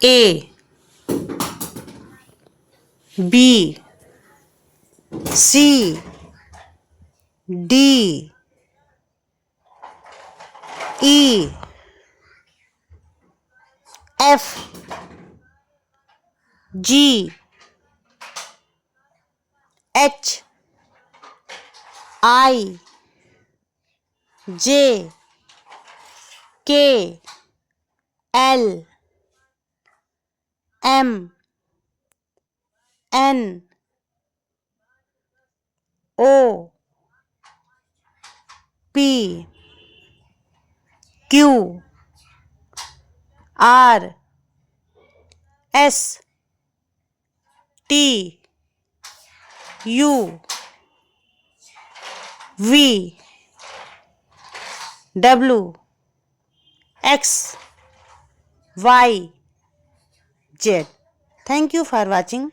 A B C D E F G H I J K L M N O P Q R S T U V W X Y Z. Thank you for watching.